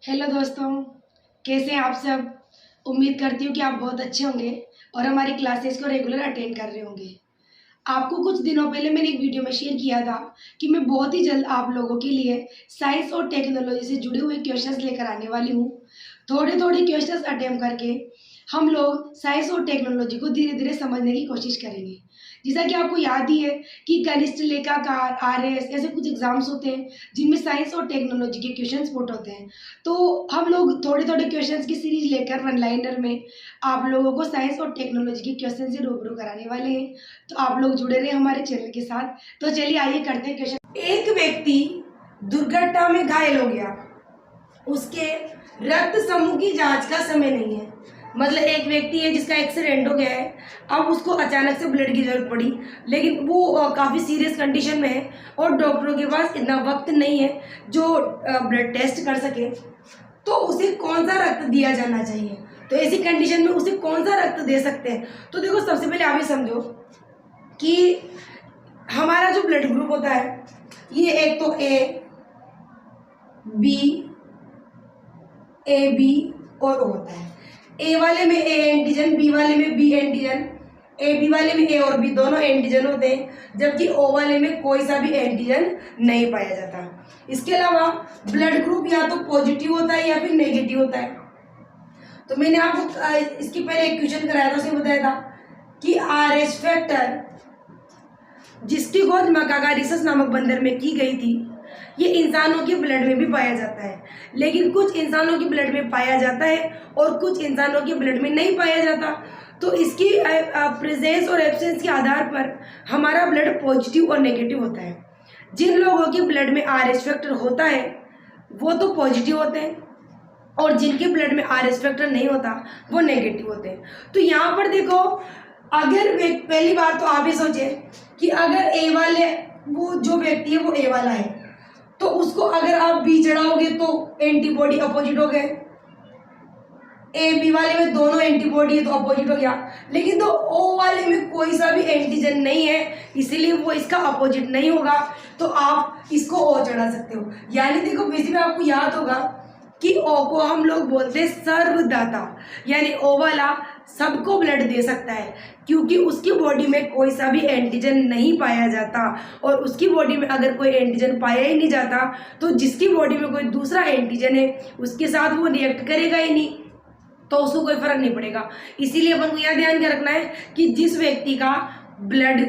Hello दोस्तों, कैसे हैं आप सब। उम्मीद करती हूँ कि आप बहुत अच्छे होंगे और हमारी क्लासेस को रेगुलर अटेंड कर रहे होंगे। आपको कुछ दिनों पहले मैंने एक वीडियो में शेयर किया था कि मैं बहुत ही जल्द आप लोगों के लिए साइंस और टेक्नोलॉजी से जुड़े हुए क्वेश्चंस लेकर आने वाली हूँ। थोड़े थोड़े क्वेश्चंस अटेम्प्ट करके हम लोग साइंस और टेक्नोलॉजी को धीरे धीरे समझने की कोशिश करेंगे। जैसा कि आपको याद ही है कि कनिष्ठ लेखाकार, आरएस ऐसे कुछ एग्जाम्स होते हैं जिनमें साइंस और टेक्नोलॉजी के क्वेश्चंस पुट होते हैं। तो हम लोग थोड़े थोड़े क्वेश्चंस की सीरीज लेकर वन लाइनर में आप लोगों को साइंस और टेक्नोलॉजी के क्वेश्चन से रूबरू कराने वाले हैं। तो आप लोग जुड़े रहे हमारे चैनल के साथ। तो चलिए आइए करते हैं क्वेश्चन। एक व्यक्ति दुर्घटना में घायल हो गया, उसके रक्त समूह की जांच का समय नहीं है। मतलब एक व्यक्ति है जिसका एक्सीडेंट हो गया है, अब उसको अचानक से ब्लड की जरूरत पड़ी, लेकिन वो काफ़ी सीरियस कंडीशन में है और डॉक्टरों के पास इतना वक्त नहीं है जो ब्लड टेस्ट कर सके। तो उसे कौन सा रक्त दिया जाना चाहिए, तो ऐसी कंडीशन में उसे कौन सा रक्त दे सकते हैं। तो देखो, सबसे पहले आप ये समझो कि हमारा जो ब्लड ग्रुप होता है ये एक तो ए बी और ओ होता है। ए वाले में ए एंटीजन, बी वाले में बी एंटीजन, ए बी वाले में ए और बी दोनों एंटीजन होते हैं, जबकि ओ वाले में कोई सा भी एंटीजन नहीं पाया जाता। इसके अलावा ब्लड ग्रुप या तो पॉजिटिव होता है या फिर नेगेटिव होता है। तो मैंने आपको इसके पहले एक क्वेश्चन कराया था, उसमें बताया था कि आरएच फैक्टर जिसकी खोज मकागारिसस नामक बंदर में की गई थी, ये इंसानों के ब्लड में भी पाया जाता है, लेकिन कुछ इंसानों के ब्लड में पाया जाता है और कुछ इंसानों के ब्लड में नहीं पाया जाता। तो इसकी प्रेजेंस और एब्सेंस के आधार पर हमारा ब्लड पॉजिटिव और नेगेटिव होता है। जिन लोगों के ब्लड में आरएच फैक्टर होता है वो तो पॉजिटिव होते हैं और जिनके ब्लड में आरएच फैक्टर नहीं होता वो नेगेटिव होते हैं। तो यहाँ पर देखो, अगर पहली बार तो आप ही सोचे कि अगर ए वाले वो जो व्यक्ति है वो ए वाला है, तो उसको अगर आप बी चढ़ाओगे तो एंटीबॉडी अपोजिट हो गए। ए बी वाले में दोनों एंटीबॉडी है तो अपोजिट हो गया, लेकिन तो ओ वाले में कोई सा भी एंटीजन नहीं है, इसीलिए वो इसका अपोजिट नहीं होगा, तो आप इसको ओ चढ़ा सकते हो। यानी देखो, वैसे भी आपको याद होगा कि ओ को हम लोग बोलते हैं सर्वदाता, यानी ओ वाला सबको ब्लड दे सकता है क्योंकि उसकी बॉडी में कोई सा भी एंटीजन नहीं पाया जाता, और उसकी बॉडी में अगर कोई एंटीजन पाया ही नहीं जाता तो जिसकी बॉडी में कोई दूसरा एंटीजन है उसके साथ वो रिएक्ट करेगा ही नहीं, तो उसको कोई फर्क नहीं पड़ेगा। इसीलिए अपन को यह ध्यान रखना है कि जिस व्यक्ति का ब्लड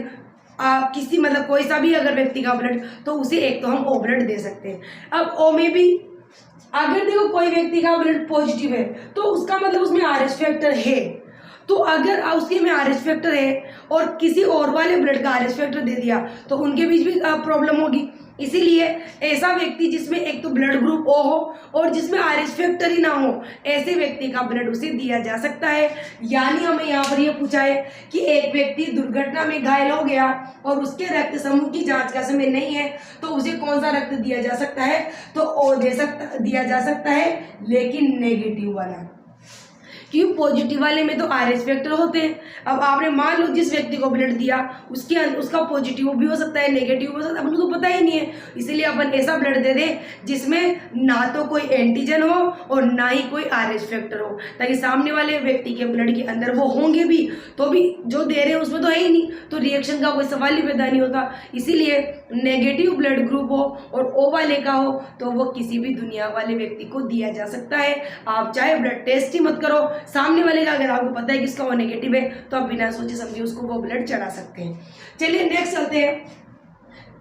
किसी मतलब कोई सा भी अगर व्यक्ति का ब्लड, तो उसे एक तो हम ओ ब्लड दे सकते हैं। अब ओ में भी अगर देखो कोई व्यक्ति का ब्लड पॉजिटिव है तो उसका मतलब उसमें आरएच फैक्टर है, तो अगर उसके में आरएच फैक्टर है और किसी और वाले ब्लड का आरएच फैक्टर दे दिया तो उनके बीच भी प्रॉब्लम होगी। इसीलिए ऐसा व्यक्ति जिसमें एक तो ब्लड ग्रुप ओ हो और जिसमें आरएच फैक्टर ही ना हो, ऐसे व्यक्ति का ब्लड उसे दिया जा सकता है। यानी हमें यहाँ पर यह पूछा है कि एक व्यक्ति दुर्घटना में घायल हो गया और उसके रक्त समूह की जांच का समय नहीं है, तो उसे कौन सा रक्त दिया जा सकता है, तो ओ दिया जा सकता है, लेकिन नेगेटिव वाला, क्योंकि पॉजिटिव वाले में तो आरएच फैक्टर होते हैं। अब आपने मान लो जिस व्यक्ति को ब्लड दिया उसका पॉजिटिव भी हो सकता है, नेगेटिव भी हो सकता है, अपन को पता ही नहीं है। इसीलिए अपन ऐसा ब्लड दे दें जिसमें ना तो कोई एंटीजन हो और ना ही कोई आरएच फैक्टर हो, ताकि सामने वाले व्यक्ति के ब्लड के अंदर वो होंगे भी तो भी जो दे रहे हैं उसमें तो है ही नहीं, तो रिएक्शन का कोई सवाल ही पैदा नहीं होता। इसीलिए नेगेटिव ब्लड ग्रुप हो और ओ वाले का हो तो वो किसी भी दुनिया वाले व्यक्ति को दिया जा सकता है। आप चाहे ब्लड टेस्ट ही मत करो, सामने वाले का अगर आपको पता है कि इसका वो नेगेटिव है तो आप बिना सोचे समझे उसको वो ब्लड चढ़ा सकते हैं। चलिए नेक्स्ट चलते हैं।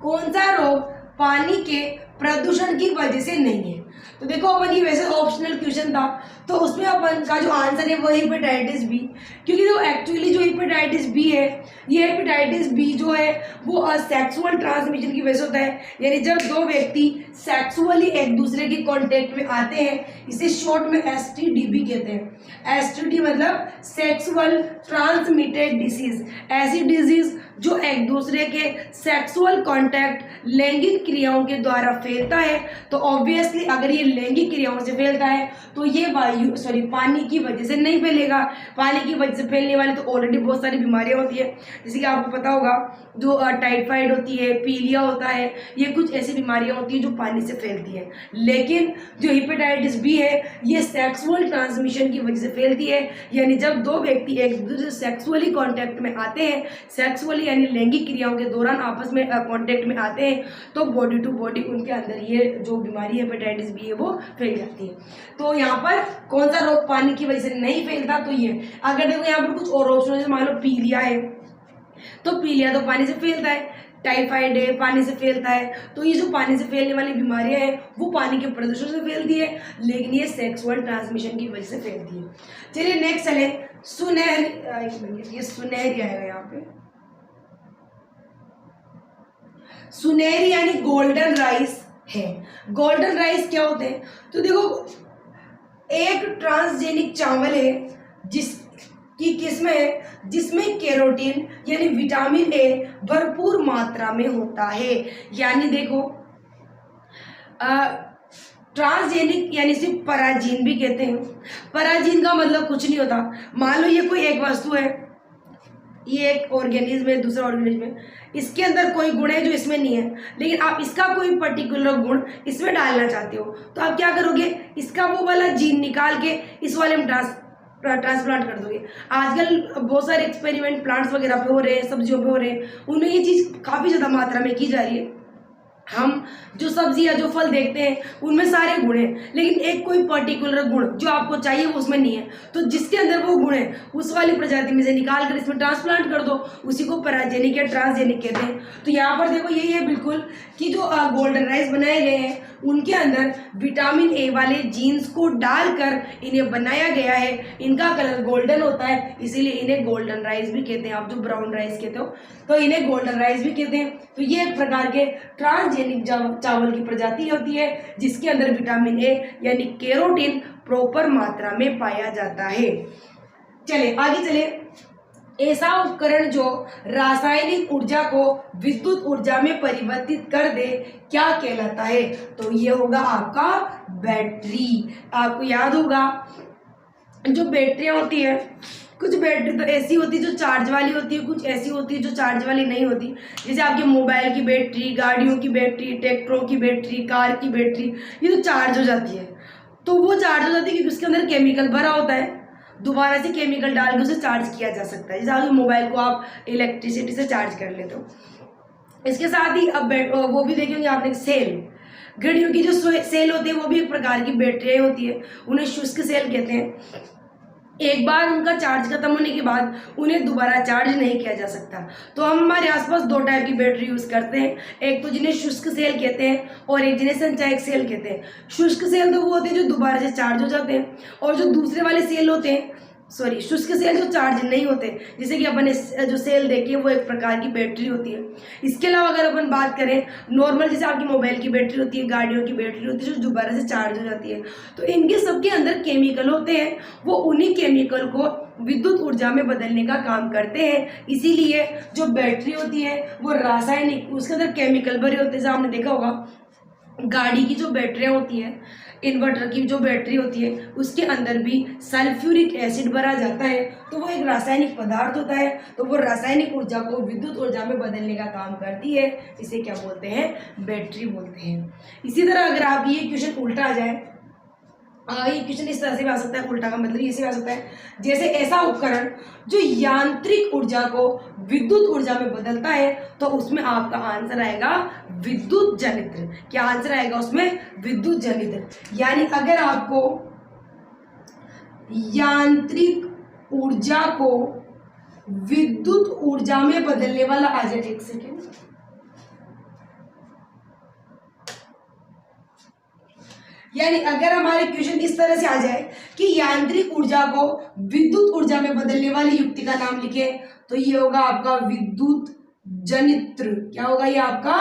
कौन सा रोग पानी के प्रदूषण की वजह से नहीं है। तो देखो, अपन ये वैसे ऑप्शनल क्वेश्चन था तो उसमें अपन का जो आंसर है वो हेपेटाइटिस बी, क्योंकि जो एक्चुअली जो हेपेटाइटिस बी है, ये हेपेटाइटिस बी जो है वो सेक्सुअल ट्रांसमिशन की वजह से होता है। यानी जब दो व्यक्ति सेक्सुअली एक दूसरे के कांटेक्ट में आते हैं, इसे शॉर्ट में एसटीडीबी कहते हैं। एसटीडी मतलब सेक्सुअल ट्रांसमिटेड डिसीज, ऐसी डिजीज जो एक दूसरे के सेक्सुअल कांटेक्ट लैंगिक क्रियाओं के द्वारा फैलता है। तो ऑब्वियसली अगर ये लैंगिक क्रियाओं से फैलता है तो ये पानी की वजह से नहीं फैलेगा। पानी की वजह से फैलने वाली तो ऑलरेडी बहुत सारी बीमारियां होती है, जैसे कि आपको पता होगा जो टाइफाइड होती है, पीलिया होता है, ये कुछ ऐसी बीमारियां होती है जो पानी से फैलती है। लेकिन जो हेपेटाइटिस बी है ये सेक्सुअल ट्रांसमिशन की वजह से फैलती है, यानी जब दो व्यक्ति एक दूसरे सेक्सुअली कॉन्टैक्ट में आते हैं, सेक्सुअली यानी लैंगिक क्रियाओं के दौरान आपस में कॉन्टैक्ट में आते हैं, तो बॉडी टू बॉडी उनके अंदर ये जो बीमारी हेपेटाइटिस बी है वो फैल जाती है। तो यहाँ पर कौन सा रोग पानी की वजह से नहीं फैलता, तो ये अगर देखो यहाँ पर कुछ और रोग मान लो पीलिया है, तो पीलिया तो पानी से फैलता है, टाइफाइड है पानी से फैलता है। तो ये जो पानी से फैलने वाली बीमारियां हैं वो पानी के प्रदूषण से फैलती है, लेकिन ये सेक्सुअल ट्रांसमिशन की वजह से फैलती है। चलिए नेक्स्ट चले, सुनहरी, एक मिनट, ये सुनहरी आएगा यहाँ पे, सुनहरी यानी गोल्डन राइस है। गोल्डन राइस क्या होते हैं, तो देखो एक ट्रांसजेनिक चावल है जिसकी किस्म है जिसमें कैरोटीन यानी विटामिन ए भरपूर मात्रा में होता है। यानी देखो ट्रांसजेनिक यानी सिर्फ पराजीन भी कहते हैं। पराजीन का मतलब कुछ नहीं होता, मान लो ये कोई एक वस्तु है, ये एक ऑर्गेनिज्म है, दूसरा ऑर्गेनिज्म है, इसके अंदर कोई गुण है जो इसमें नहीं है, लेकिन आप इसका कोई पर्टिकुलर गुण इसमें डालना चाहते हो, तो आप क्या करोगे, इसका वो वाला जीन निकाल के इस वाले में ट्रांसप्लांट कर दोगे। आजकल बहुत सारे एक्सपेरिमेंट प्लांट्स वगैरह पे हो रहे हैं, सब्जियों पे हो रहे हैं, उनमें ये चीज़ काफ़ी ज़्यादा मात्रा में की जा रही है। हम जो सब्जी या जो फल देखते हैं उनमें सारे गुण हैं, लेकिन एक कोई पर्टिकुलर गुण जो आपको चाहिए वो उसमें नहीं है, तो जिसके अंदर वो गुण है उस वाली प्रजाति में से निकाल कर इसमें ट्रांसप्लांट कर दो, उसी को पराजेनिक या ट्रांसजेनिक कहते हैं। तो यहाँ पर देखो यही है बिल्कुल कि जो गोल्डन राइस बनाए गए हैं उनके अंदर विटामिन ए वाले जीन्स को डालकर इन्हें बनाया गया है, इनका कलर गोल्डन होता है, इसीलिए इन्हें गोल्डन राइस भी कहते हैं। आप जो ब्राउन राइस कहते हो तो इन्हें गोल्डन राइस भी कहते हैं। तो ये एक प्रकार के ट्रांसजेनिक चावल की प्रजाति होती है जिसके अंदर विटामिन ए यानी कैरोटीन प्रॉपर मात्रा में पाया जाता है। चले आगे चले, ऐसा उपकरण जो रासायनिक ऊर्जा को विद्युत ऊर्जा में परिवर्तित कर दे क्या कहलाता है, तो ये होगा आपका बैटरी। आपको याद होगा जो बैटरियां होती है, कुछ बैटरी तो ऐसी होती है जो चार्ज वाली होती है, कुछ ऐसी होती है जो चार्ज वाली नहीं होती, जैसे आपके मोबाइल की बैटरी, गाड़ियों की बैटरी, ट्रैक्टरों की बैटरी, कार की बैटरी, ये तो चार्ज हो जाती है। तो वो चार्ज हो जाती है क्योंकि उसके अंदर केमिकल भरा होता है, दोबारा से केमिकल डाल के उसे चार्ज किया जा सकता है, जैसे आपके मोबाइल को आप इलेक्ट्रिसिटी से चार्ज कर लेते हो। इसके साथ ही अब वो भी देखेंगे आपने सेल, घड़ियों की जो सेल होती है वो भी एक प्रकार की बैटरी होती है, उन्हें शुष्क सेल कहते हैं। एक बार उनका चार्ज खत्म होने के बाद उन्हें दोबारा चार्ज नहीं किया जा सकता। तो हम हमारे आसपास दो टाइप की बैटरी यूज करते हैं, एक तो जिन्हें शुष्क सेल कहते हैं और एक जिन्हें संचायक सेल कहते हैं। शुष्क सेल तो वो होते हैं जो दोबारा से चार्ज हो जाते हैं, और जो दूसरे वाले सेल होते हैं, सॉरी शुष्क सेल जो चार्ज नहीं होते, जैसे कि अपन जो सेल देखिए वो एक प्रकार की बैटरी होती है। इसके अलावा अगर अपन बात करें नॉर्मल, जैसे आपकी मोबाइल की बैटरी होती है, गाड़ियों की बैटरी होती है जो दोबारा से चार्ज हो जाती है, तो इनके सबके अंदर केमिकल होते हैं, वो उन्हीं केमिकल को विद्युत ऊर्जा में बदलने का काम करते हैं। इसीलिए जो बैटरी होती है वो रासायनिक, उसके अंदर केमिकल भरे होते हैं। जैसे आपने देखा होगा गाड़ी की जो बैटरियाँ होती हैं, इन्वर्टर की जो बैटरी होती है उसके अंदर भी सल्फ्यूरिक एसिड भरा जाता है, तो वो एक रासायनिक पदार्थ होता है, तो वो रासायनिक ऊर्जा को विद्युत ऊर्जा में बदलने का काम करती है, इसे क्या बोलते हैं, बैटरी बोलते हैं। इसी तरह अगर आप ये क्वेश्चन उल्टा आ जाए, ये क्वेश्चन इस तरह से भी आ सकता है, उल्टा का मतलब ऐसे आ सकता है, जैसे ऐसा उपकरण जो यांत्रिक ऊर्जा को विद्युत ऊर्जा में बदलता है, तो उसमें आपका आंसर आएगा विद्युत जनित्र। क्या आंसर आएगा उसमें, विद्युत जनित्र। यानी अगर आपको यांत्रिक ऊर्जा को विद्युत ऊर्जा में बदलने वाला आ जाए, एक सेकेंड, यानी अगर हमारे क्वेश्चन इस तरह से आ जाए कि यांत्रिक ऊर्जा को विद्युत ऊर्जा में बदलने वाली युक्ति का नाम लिखे, तो ये होगा आपका विद्युत जनित्र। क्या होगा ये आपका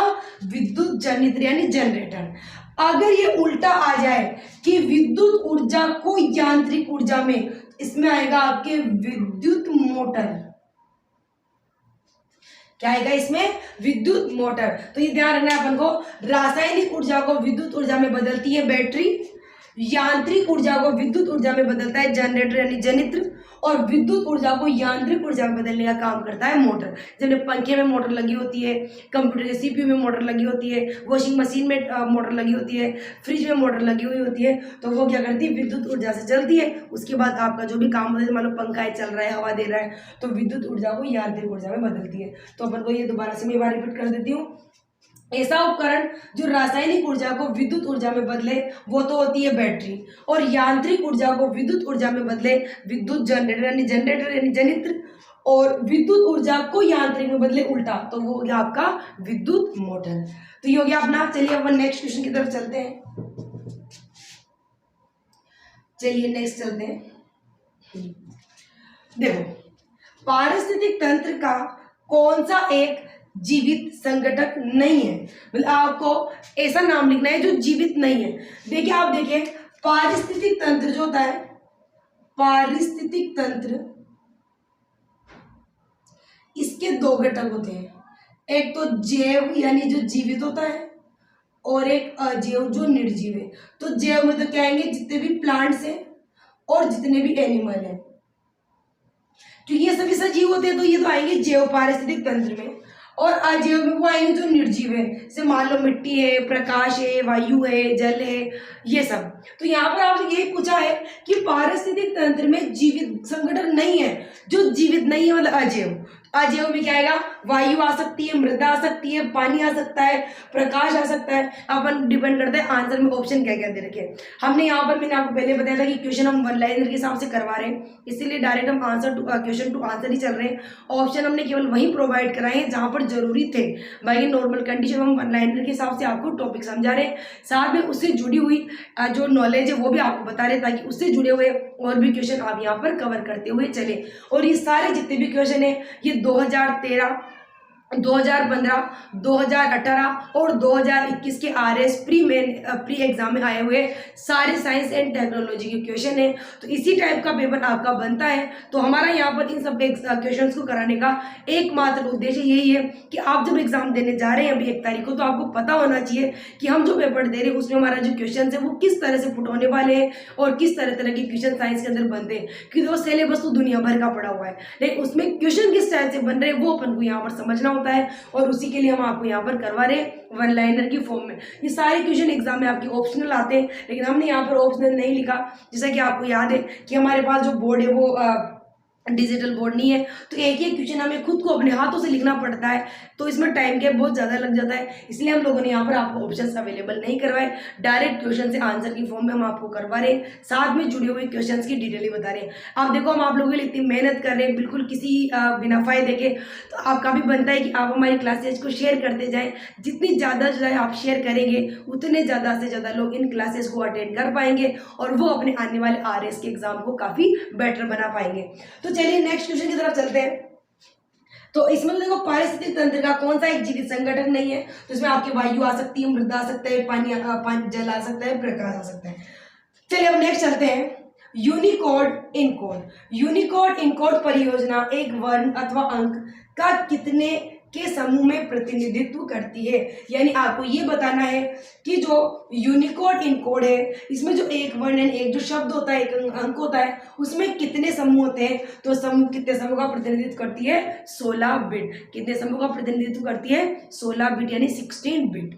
विद्युत जनित्र यानी जनरेटर। अगर ये उल्टा आ जाए कि विद्युत ऊर्जा को यांत्रिक ऊर्जा में, इसमें आएगा आपके विद्युत मोटर। क्या आएगा इसमें, विद्युत मोटर। तो ये ध्यान रखना है अपन को, रासायनिक ऊर्जा को विद्युत ऊर्जा में बदलती है बैटरी, यांत्रिक ऊर्जा को विद्युत ऊर्जा में बदलता है जनरेटर यानी जनित्र, और विद्युत ऊर्जा को यांत्रिक ऊर्जा में बदलने का काम करता है मोटर। जैसे पंखे में मोटर लगी होती है, कंप्यूटर के सीपीयू में मोटर लगी होती है, वॉशिंग मशीन में मोटर लगी होती है, फ्रिज में मोटर लगी हुई होती है, तो वो क्या करती है, विद्युत ऊर्जा से चलती है। उसके बाद आपका जो भी काम होता है, मान लो पंखा है, चल रहा है, हवा दे रहा है, तो विद्युत ऊर्जा को यांत्रिक ऊर्जा में बदलती है। तो अपन को ये दोबारा से मैं एक बार रिपीट कर देती हूँ। ऐसा उपकरण जो रासायनिक ऊर्जा को विद्युत ऊर्जा में बदले वो तो होती है बैटरी, और यांत्रिक ऊर्जा को विद्युत ऊर्जा में बदले विद्युत जनरेटर यानी जनित्र, और विद्युत ऊर्जा को यांत्रिक में बदले उल्टा, तो वो हो गया आपका विद्युत मोटर। तो ये हो गया अपना। चलिए अपन नेक्स्ट क्वेश्चन की तरफ चलते हैं। चलिए नेक्स्ट चलते हैं। देखो, पारिस्थितिक तंत्र का कौन सा एक जीवित संगठक नहीं है, मतलब आपको ऐसा नाम लिखना है जो जीवित नहीं है। देखिए, आप देखिए, पारिस्थितिक तंत्र जो होता है, पारिस्थितिक तंत्र, इसके दो घटक होते हैं, एक तो जैव यानी जो जीवित होता है, और एक अजैव जो निर्जीव है। तो जैव में तो क्या आएंगे, जितने भी प्लांट्स हैं और जितने भी एनिमल हैं, क्योंकि ये सभी सजीव होते हैं, तो ये तो आएंगे जैव पारिस्थितिक तंत्र में। और अजैव में वो आएंगे जो निर्जीव है, जैसे मान लो मिट्टी है, प्रकाश है, वायु है, जल है, ये सब। तो यहाँ पर आपसे ये पूछा है कि पारिस्थितिक तंत्र में जीवित संगठन नहीं है, जो जीवित नहीं है मतलब अजैव। अजैव में क्या आएगा, वायु आ सकती है, मृदा आ सकती है, पानी आ सकता है, प्रकाश आ सकता है। अपन डिपेंड करता है आंसर में ऑप्शन क्या क्या दे रखे। हमने यहाँ पर, मैंने आपको पहले बताया था कि क्वेश्चन हम वन लाइनर के हिसाब से करवा रहे हैं, इसीलिए डायरेक्ट हम answer to question to answer ही चल रहे हैं। ऑप्शन हमने केवल वही प्रोवाइड कराए हैं जहाँ पर जरूरी थे, बाकी नॉर्मल कंडीशन हम वन लाइनर के हिसाब से आपको टॉपिक समझा रहे हैं, साथ में उससे जुड़ी हुई जो नॉलेज है वो भी आपको बता रहे हैं, ताकि उससे जुड़े हुए और भी क्वेश्चन आप यहाँ पर कवर करते हुए चले। और ये सारे जितने भी क्वेश्चन है, ये 2013, 2015, 2018 और 2021 के RS प्री एग्जाम में आए हुए सारे साइंस एंड टेक्नोलॉजी के क्वेश्चन है। तो इसी टाइप का पेपर आपका बनता है। तो हमारा यहाँ पर इन सब क्वेश्चंस को कराने का एकमात्र उद्देश्य यही है कि आप जब एग्जाम देने जा रहे हैं अभी 1 तारीख को, तो आपको पता होना चाहिए कि हम जो पेपर दे रहे हैं उसमें हमारा जो क्वेश्चन है वो किस तरह से पुट होने वाले हैं और किस तरह तरह के क्वेश्चन साइंस के अंदर बनते हैं। क्योंकि वो सिलेबस तो दुनिया भर का पड़ा हुआ है, लेकिन उसमें क्वेश्चन किस तरह से बन रहे हैं वो अपन को यहाँ पर समझना होता है, और उसी के लिए हम आपको यहाँ पर करवा रहे हैं वन लाइनर की फॉर्म में। ये सारे क्वेश्चन एग्जाम में आपके ऑप्शनल आते हैं, लेकिन हमने यहाँ पर ऑप्शनल नहीं लिखा। जैसा कि आपको याद है कि हमारे पास जो बोर्ड है वो डिजिटल बोर्ड नहीं है, तो एक ही क्वेश्चन हमें खुद को अपने हाथों से लिखना पड़ता है, तो इसमें टाइम गैप बहुत ज़्यादा लग जाता है। इसलिए हम लोगों ने यहाँ पर आपको ऑप्शंस अवेलेबल नहीं करवाए, डायरेक्ट क्वेश्चन से आंसर की फॉर्म में हम आपको करवा रहे हैं, साथ में जुड़े हुए क्वेश्चंस की डिटेल ही बता रहे हैं। आप देखो, हम आप लोगों के लिए इतनी मेहनत कर रहे हैं बिल्कुल किसी बिना फायदे के, तो आपका भी बनता है कि आप हमारी क्लासेज को शेयर करते जाएँ। जितनी ज़्यादा जो है आप शेयर करेंगे, उतने ज़्यादा से ज़्यादा लोग इन क्लासेज को अटेंड कर पाएंगे और वो अपने आने वाले RS के एग्जाम को काफ़ी बेटर बना पाएंगे। तो चलिए नेक्स्ट क्वेश्चन की तरफ चलते हैं। तो इसमें देखो, पारिस्थितिक तंत्र का कौन सा एक जीवित संगठन नहीं है, तो इसमें आपकी वायु आ सकती है, मृदा आ सकता है, पानी जल आ सकता है, प्रकाश आ सकता है। चलिए अब नेक्स्ट चलते हैं। Unicode encode. यूनिकोड इनकोड परियोजना एक वर्ण अथवा अंक का कितने के समूह में प्रतिनिधित्व करती है। यानी आपको ये बताना है कि जो यूनिकोड इनकोड है, इसमें जो एक वर्ण है, एक जो शब्द होता है, एक अंक होता है, उसमें कितने समूह होते हैं। तो समूह कितने समूह का प्रतिनिधित्व करती है, 16 बिट। कितने समूह का प्रतिनिधित्व करती है, 16 बिट यानी 16 बिट।